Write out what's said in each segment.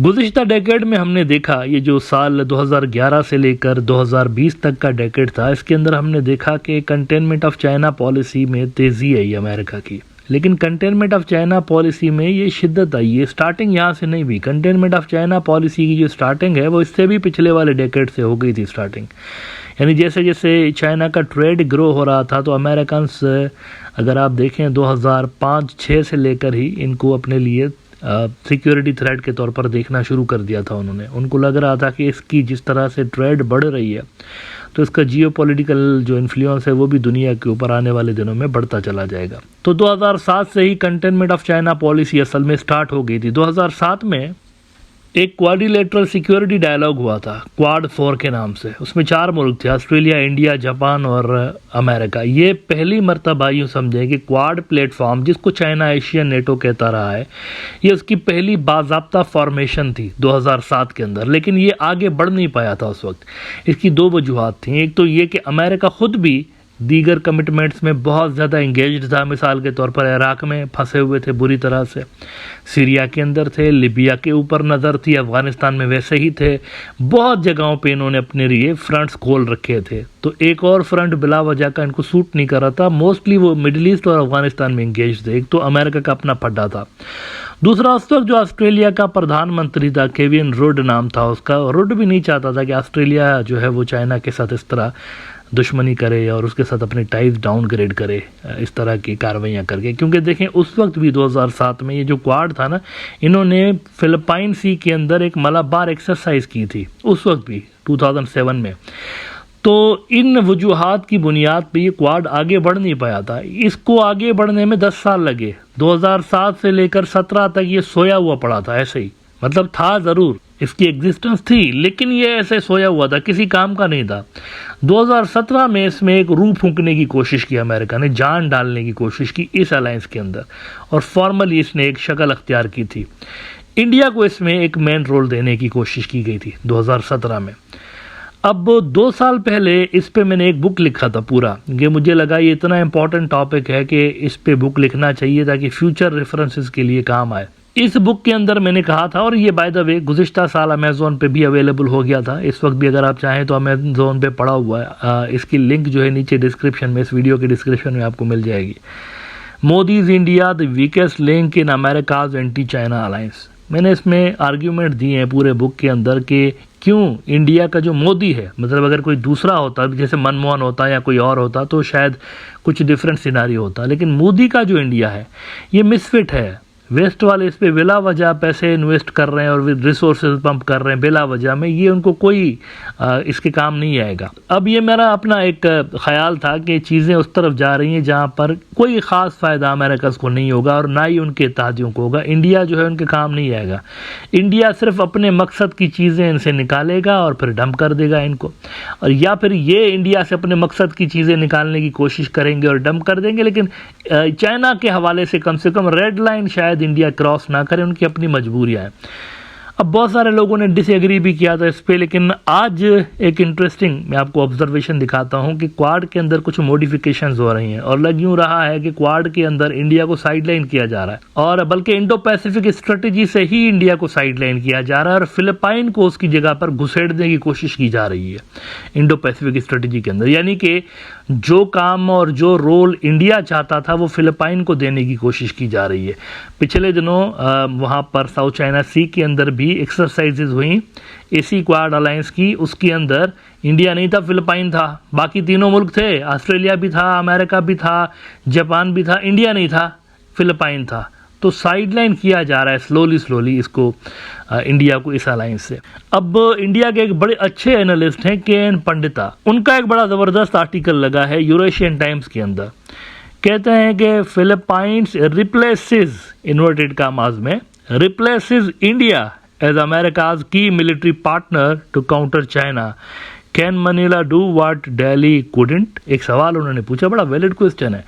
गुज़िश्ता decade में हमने देखा, ये जो साल 2011 से लेकर 2020 तक का डेकेड था, इसके अंदर हमने देखा कि कंटेनमेंट ऑफ चाइना पॉलिसी में तेज़ी आई अमेरिका की। लेकिन कंटेनमेंट ऑफ चाइना पॉलिसी में ये शिद्दत आई, ये स्टार्टिंग यहाँ से नहीं हुई। कंटेनमेंट ऑफ चाइना पॉलिसी की जो स्टार्टिंग है वो इससे भी पिछले वाले डेकेड से हो गई थी स्टार्टिंग। यानी जैसे जैसे चाइना का ट्रेड ग्रो हो रहा था तो अमेरिकन अगर आप देखें 2005-06 से लेकर ही इनको अपने लिए सिक्योरिटी थ्रेट के तौर पर देखना शुरू कर दिया था उन्होंने। उनको लग रहा था कि इसकी जिस तरह से ट्रेड बढ़ रही है तो इसका जियोपॉलिटिकल जो इन्फ्लुएंस है वो भी दुनिया के ऊपर आने वाले दिनों में बढ़ता चला जाएगा। तो 2007 से ही कंटेनमेंट ऑफ चाइना पॉलिसी असल में स्टार्ट हो गई थी। 2007 में एक क्वाड्रिलेटरल सिक्योरिटी डायलॉग हुआ था, क्वाड 4 के नाम से। उसमें 4 मुल्क थे, ऑस्ट्रेलिया, इंडिया, जापान और अमेरिका। ये पहली मर्तबा यूँ समझें कि क्वाड प्लेटफॉर्म, जिसको चाइना एशियन नेटो कहता रहा है, ये उसकी पहली बाज़ाब्ता फॉर्मेशन थी 2007 के अंदर। लेकिन ये आगे बढ़ नहीं पाया था उस वक्त। इसकी 2 वजूहात थी। एक तो ये कि अमेरिका खुद भी दीगर कमिटमेंट्स में बहुत ज़्यादा इंगेज्ड था। मिसाल के तौर पर इराक़ में फंसे हुए थे बुरी तरह से, सीरिया के अंदर थे, लिबिया के ऊपर नज़र थी, अफ़गानिस्तान में वैसे ही थे। बहुत जगहों पे इन्होंने अपने लिए फ्रंट्स खोल रखे थे। तो एक और फ्रंट बिला वजह का इनको सूट नहीं कर रहा था। मोस्टली वो मिडल ईस्ट और अफ़गानिस्तान में इंगेज थे। एक तो अमेरिका का अपना पड्डा था। दूसरा, उस वक्त जो ऑस्ट्रेलिया का प्रधानमंत्री था, केविन रुड नाम था उसका, रुड भी नहीं चाहता था कि ऑस्ट्रेलिया जो है वो चाइना के साथ इस तरह दुश्मनी करे और उसके साथ अपने टाइज डाउनग्रेड करे इस तरह की कार्रवाइयाँ करके। क्योंकि देखें उस वक्त भी 2007 में ये जो क्वाड था ना, इन्होंने फिलिपाइन सी के अंदर एक मलाबार एक्सरसाइज की थी उस वक्त भी 2007 में। तो इन वजूहात की बुनियाद पे ये क्वाड आगे बढ़ नहीं पाया था। इसको आगे बढ़ने में 10 साल लगे। 2007 से लेकर 17 तक ये सोया हुआ पड़ा था ऐसे ही। मतलब था ज़रूर, इसकी एग्जिस्टेंस थी, लेकिन ये ऐसे सोया हुआ था, किसी काम का नहीं था। 2017 में इसमें एक रूह फूंकने की कोशिश की अमेरिका ने, जान डालने की कोशिश की इस अलायंस के अंदर, और फॉर्मली इसने एक शक्ल अख्तियार की थी। इंडिया को इसमें एक मेन रोल देने की कोशिश की गई थी 2017 में। अब 2 साल पहले इस पे मैंने एक बुक लिखा था पूरा, कि मुझे लगा ये इतना इम्पोर्टेंट टॉपिक है कि इस पे बुक लिखना चाहिए ताकि फ्यूचर रेफरेंसेस के लिए काम आए। इस बुक के अंदर मैंने कहा था, और ये बाय द वे गुज़िश्ता साल अमेज़ॉन पे भी अवेलेबल हो गया था, इस वक्त भी अगर आप चाहें तो अमेज़ॉन पे पड़ा हुआ है। इसकी लिंक जो है नीचे डिस्क्रिप्शन में, इस वीडियो के डिस्क्रिप्शन में आपको मिल जाएगी। Modi's India the weakest link in America's anti China alliance. मैंने इसमें आर्ग्यूमेंट दिए हैं पूरे बुक के अंदर कि क्यों इंडिया का जो मोदी है, मतलब अगर कोई दूसरा होता, जैसे मनमोहन होता या कोई और होता तो शायद कुछ डिफरेंट सिनारियो होता, लेकिन मोदी का जो इंडिया है ये मिसफिट है। वेस्ट वाले इस पे बिला वजह पैसे इन्वेस्ट कर रहे हैं और रिसोर्सेज पंप कर रहे हैं बिला वजह में, ये उनको कोई इसके काम नहीं आएगा। अब ये मेरा अपना एक ख्याल था कि चीज़ें उस तरफ जा रही हैं जहाँ पर कोई ख़ास फ़ायदा अमेरिका को नहीं होगा और ना ही उनके इत्तेहादियों को होगा। इंडिया जो है उनके काम नहीं आएगा। इंडिया सिर्फ अपने मकसद की चीज़ें इनसे निकालेगा और फिर डंप कर देगा इनको, और या फिर ये इंडिया से अपने मकसद की चीज़ें निकालने की कोशिश करेंगे और डंप कर देंगे। लेकिन चाइना के हवाले से कम रेड लाइन शायद इंडिया क्रॉस ना करे, उनकी अपनी मजबूरियां हैं। अब बहुत सारे लोगों ने डिसएग्री भी किया था इस पे, लेकिन आज एक इंटरेस्टिंग मैं आपको ऑब्जर्वेशन दिखाता हूं कि क्वाड के अंदर कुछ मॉडिफिकेशंस हो रही हैं, और लग यूं रहा है कि क्वाड के अंदर इंडिया को साइडलाइन किया जा रहा है, और बल्कि इंडो पैसिफिक स्ट्रेटेजी से ही इंडिया को साइडलाइन किया जा रहा है, और फिलिपाइन को उसकी जगह पर घुसेड़ने की कोशिश की जा रही है इंडो पैसिफिक स्ट्रेटेजी के अंदर। यानी कि जो काम और जो रोल इंडिया चाहता था वो फिलिपाइन को देने की कोशिश की जा रही है। पिछले दिनों वहाँ पर साउथ चाइना सी के अंदर भी एक्सरसाइजेज हुई एसी क्वाड अलायंस की, उसके अंदर इंडिया नहीं था, फिलिपाइन था, बाकी तीनों मुल्क थे, ऑस्ट्रेलिया भी था, अमेरिका भी था, जापान भी था, इंडिया नहीं था, फिलिपाइन था। तो साइडलाइन किया जा रहा है स्लोली इसको इंडिया को इस अलायंस से। अब इंडिया के एक बड़े अच्छे एनालिस्ट हैं के.एन. पंडिता, उनका एक बड़ा ज़बरदस्त आर्टिकल लगा है यूरेशियन टाइम्स के अंदर। कहते हैं कि फिलिपाइंस रिप्लेसेस, इन्वर्टेड कामाज में, रिप्लेसेस इंडिया एज अमेरिकाज की military partner to counter China. Can Manila do what Delhi couldn't? एक सवाल उन्होंने पूछा, बड़ा वैलिड क्वेश्चन है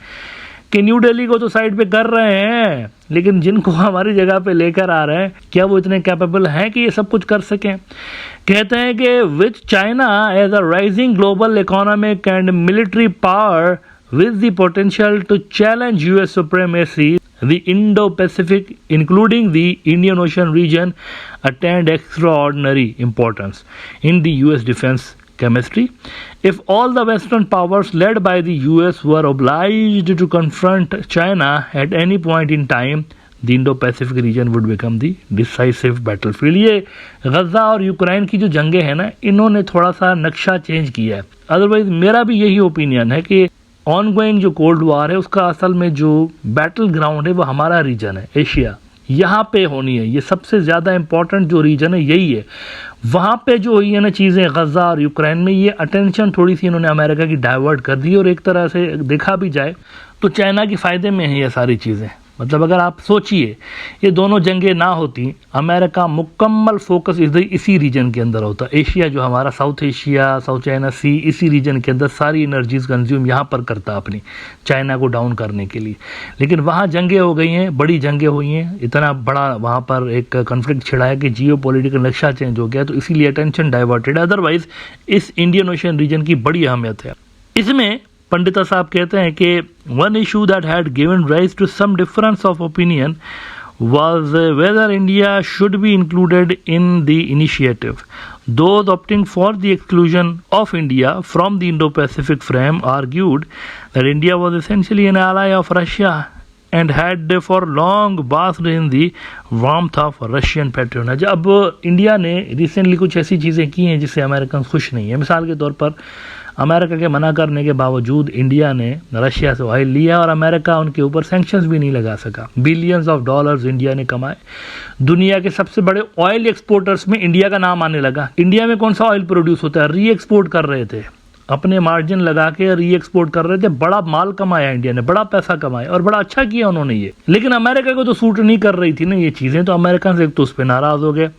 कि न्यू दिल्ली को तो साइड पे कर रहे हैं, लेकिन जिनको हमारी जगह पे लेकर आ रहे हैं, क्या वो इतने कैपेबल हैं कि ये सब कुछ कर सकें? कहते हैं कि with China as a rising global economic and military power with the potential to challenge US supremacy the Indo-Pacific, including the Indian Ocean region, attained extraordinary importance in the US defense chemistry. If all the Western powers led by the US were obliged to confront China at any point in time, the Indo-Pacific region would become the decisive battlefield. ये गजा और Ukraine की जो जंगें हैं ना, इन्होंने थोड़ा सा नक्शा चेंज किया है। अदरवाइज मेरा भी यही ओपिनियन है कि ऑन गोइंग जो कोल्ड वॉर है उसका असल में जो बैटल ग्राउंड है वो हमारा रीजन है, एशिया, यहाँ पे होनी है। ये सबसे ज़्यादा इंपॉर्टेंट जो रीजन है यही है। वहाँ पे जो हुई है ना चीज़ें गजा और यूक्रेन में, ये अटेंशन थोड़ी सी इन्होंने अमेरिका की डाइवर्ट कर दी, और एक तरह से देखा भी जाए तो चाइना के फ़ायदे में है ये सारी चीज़ें। मतलब अगर आप सोचिए ये दोनों जंगें ना होती, अमेरिका मुकम्मल फोकस इसी रीजन के अंदर होता। एशिया जो हमारा साउथ एशिया, साउथ चाइना सी, इसी रीजन के अंदर सारी एनर्जीज कंज्यूम यहाँ पर करता अपनी, चाइना को डाउन करने के लिए। लेकिन वहाँ जंगें हो गई हैं, बड़ी जंगें हुई हैं, इतना बड़ा वहाँ पर एक कॉन्फ्लिक्ट छिड़ा है कि जियो पॉलिटिकल नक्शा चेंज हो गया, तो इसीलिए अटेंशन डाइवर्टेड। अदरवाइज इस इंडियन ओशन रीजन की बड़ी अहमियत है। इसमें पंडिता साहब कहते हैं कि one issue that had given rise to some difference of opinion was whether India should be included in the initiative. Those opting for the exclusion of India from the Indo-Pacific frame argued that India was essentially an ally of Russia and had for long basked in the warmth of Russian patronage. अब India ने recently कुछ ऐसी चीज़ें की हैं जिससे American खुश नहीं है। मिसाल के तौर पर अमेरिका के मना करने के बावजूद इंडिया ने रशिया से ऑयल लिया और अमेरिका उनके ऊपर सैंक्शंस भी नहीं लगा सका। बिलियंस ऑफ डॉलर्स इंडिया ने कमाए। दुनिया के सबसे बड़े ऑयल एक्सपोर्टर्स में इंडिया का नाम आने लगा। इंडिया में कौन सा ऑयल प्रोड्यूस होता है? री एक्सपोर्ट कर रहे थे, अपने मार्जिन लगा के री एक्सपोर्ट कर रहे थे। बड़ा माल कमाया इंडिया ने, बड़ा पैसा कमाया और बड़ा अच्छा किया उन्होंने ये। लेकिन अमेरिका को तो सूट नहीं कर रही थी ना ये चीज़ें, तो अमेरिकन से एक तो उस पर नाराज़ हो गए।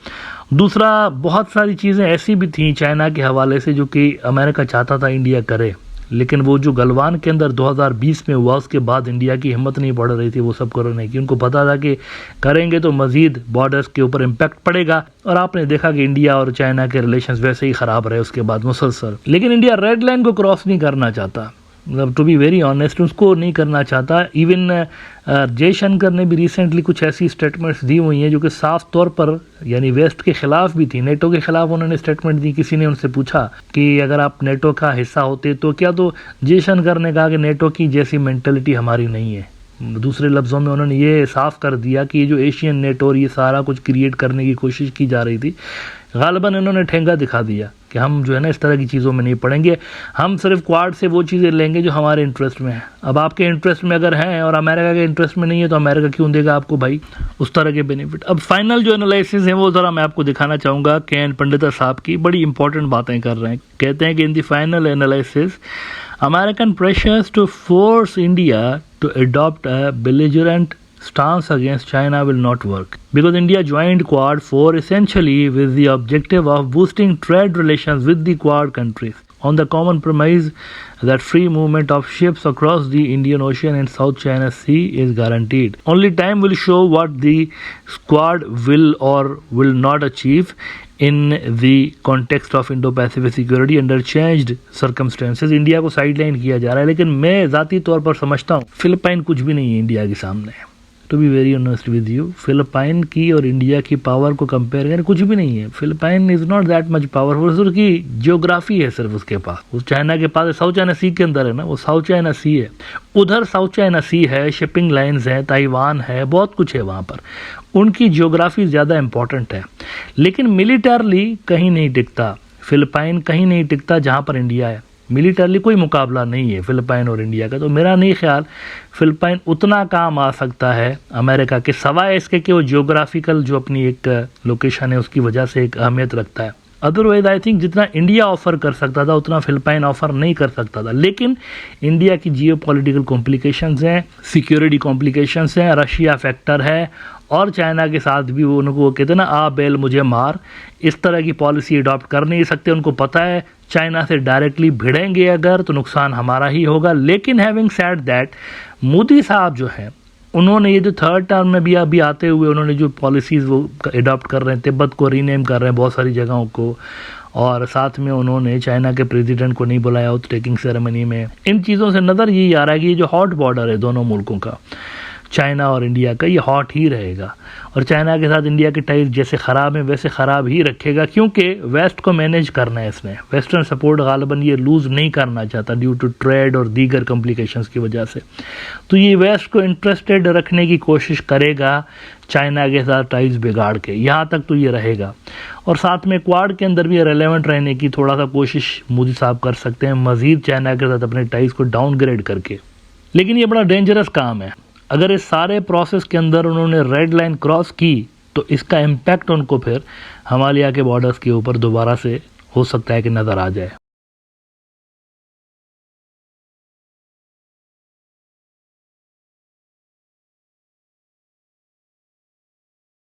दूसरा, बहुत सारी चीज़ें ऐसी भी थी चाइना के हवाले से जो कि अमेरिका चाहता था इंडिया करे, लेकिन वो जो गलवान के अंदर 2020 में हुआ उसके बाद इंडिया की हिम्मत नहीं पड़ रही थी वो सब करने की। उनको पता था कि करेंगे तो मजीद बॉर्डर्स के ऊपर इम्पैक्ट पड़ेगा, और आपने देखा कि इंडिया और चाइना के रिलेशंस वैसे ही ख़राब रहे उसके बाद मुसलसल। लेकिन इंडिया रेड लाइन को क्रॉस नहीं करना चाहता, मतलब टू बी वेरी ऑनेस्ट उसको नहीं करना चाहता। इवन जयशंकर ने भी रिसेंटली कुछ ऐसी स्टेटमेंट्स दी हुई हैं जो कि साफ तौर पर यानी वेस्ट के खिलाफ भी थी, नेटो के खिलाफ उन्होंने स्टेटमेंट दी। किसी ने उनसे पूछा कि अगर आप नेटो का हिस्सा होते तो क्या, तो जयशंकर ने कहा कि नेटो की जैसी मेंटेलिटी हमारी नहीं है। दूसरे लफ्ज़ों में उन्होंने ये साफ कर दिया कि ये जो एशियन नेटो और ये सारा कुछ क्रिएट करने की कोशिश की जा रही थी, गालिबन इन्होंने ठेंगा दिखा दिया कि हम जो है ना इस तरह की चीज़ों में नहीं पड़ेंगे, हम सिर्फ क्वाड से वो चीज़ें लेंगे जो हमारे इंटरेस्ट में है। अब आपके इंटरेस्ट में अगर हैं और अमेरिका के इंटरेस्ट में नहीं है तो अमेरिका क्यों देगा आपको भाई उस तरह के बेनिफिट। अब फाइनल जो एनालिसिस है वो ज़रा मैं आपको दिखाना चाहूँगा। के.एन. पंडिता साहब की बड़ी इंपॉर्टेंट बातें कर रहे हैं। कहते हैं कि in the final analysis American pressures to force India to adopt a belligerent stance against China will not work because India joined Quad 4 essentially with the objective of boosting trade relations with the Quad countries on the common premise that free movement of ships across the Indian Ocean and South China Sea is guaranteed. Only time will show what the Quad will or will not achieve in the context of Indo-Pacific security under changed circumstances. India को sideline किया जा रहा है, लेकिन मैं ज़ाती तौर पर समझता हूँ फिलिपाइन कुछ भी नहीं है इंडिया के सामने। To be very honest with you, Philippine की और इंडिया की पावर को कंपेयर करें कुछ भी नहीं है। Philippine is not that much powerful, उसकी जियोग्राफी है सिर्फ उसके पास। उस चाइना के पास साउथ चाइना सी के अंदर है ना, वो साउथ चाइना सी है, उधर साउथ चाइना सी है, शिपिंग लाइन्स हैं, ताइवान है, बहुत कुछ है वहाँ पर। उनकी जियोग्राफी ज़्यादा इंपॉर्टेंट है, लेकिन मिलिटरली कहीं नहीं टिकता। फिलिपाइन कहीं नहीं टिकता जहाँ पर इंडिया है। मिलिटरली कोई मुकाबला नहीं है फिलिपाइन और इंडिया का। तो मेरा नहीं ख्याल फिलिपाइन उतना काम आ सकता है अमेरिका के, सवाए इसके कि वो जियोग्राफिकल जो अपनी एक लोकेशन है उसकी वजह से एक अहमियत रखता है। अदरवाइज आई थिंक जितना इंडिया ऑफर कर सकता था उतना फिलिपाइन ऑफर नहीं कर सकता था। लेकिन इंडिया की जियो पॉलिटिकल कॉम्प्लिकेशंस हैं, सिक्योरिटी कॉम्प्लिकेशंस हैं, रशिया फैक्टर है, और चाइना के साथ भी वो उनको कहते हैं ना आ बेल मुझे मार, इस तरह की पॉलिसी अडॉप्ट कर नहीं सकते। उनको पता है चाइना से डायरेक्टली भिड़ेंगे अगर तो नुकसान हमारा ही होगा। लेकिन हैविंग सेड दैट, मोदी साहब जो हैं उन्होंने ये जो थर्ड टर्म में भी अभी आते हुए उन्होंने जो पॉलिसीज़ वो अडॉप्ट कर रहे हैं, तिब्बत को रीनेम कर रहे हैं बहुत सारी जगहों को, और साथ में उन्होंने चाइना के प्रेसिडेंट को नहीं बुलाया आउट टेकिंग सेरेमनी में। इन चीज़ों से नज़र यही आ रहा है कि ये जो हॉट बॉर्डर है दोनों मुल्कों का, चाइना और इंडिया का, ये हॉट ही रहेगा। और चाइना के साथ इंडिया के टाइज जैसे ख़राब हैं वैसे ख़राब ही रखेगा, क्योंकि वेस्ट को मैनेज करना है इसने। वेस्टर्न सपोर्ट गालिबन ये लूज़ नहीं करना चाहता ड्यू टू ट्रेड और दीगर कॉम्प्लिकेशंस की वजह से। तो ये वेस्ट को इंटरेस्टेड रखने की कोशिश करेगा चाइना के साथ टाइज बिगाड़ के, यहाँ तक तो ये रहेगा। और साथ में क्वाड के अंदर भी रेलेवेंट रहने की थोड़ा सा कोशिश मोदी साहब कर सकते हैं, मज़ीद चाइना के साथ अपने टाइज को डाउनग्रेड करके। लेकिन ये बड़ा डेंजरस काम है। अगर इस सारे प्रोसेस के अंदर उन्होंने रेड लाइन क्रॉस की तो इसका इम्पैक्ट उनको फिर हिमालय के बॉर्डर्स के ऊपर दोबारा से हो सकता है कि नज़र आ जाए।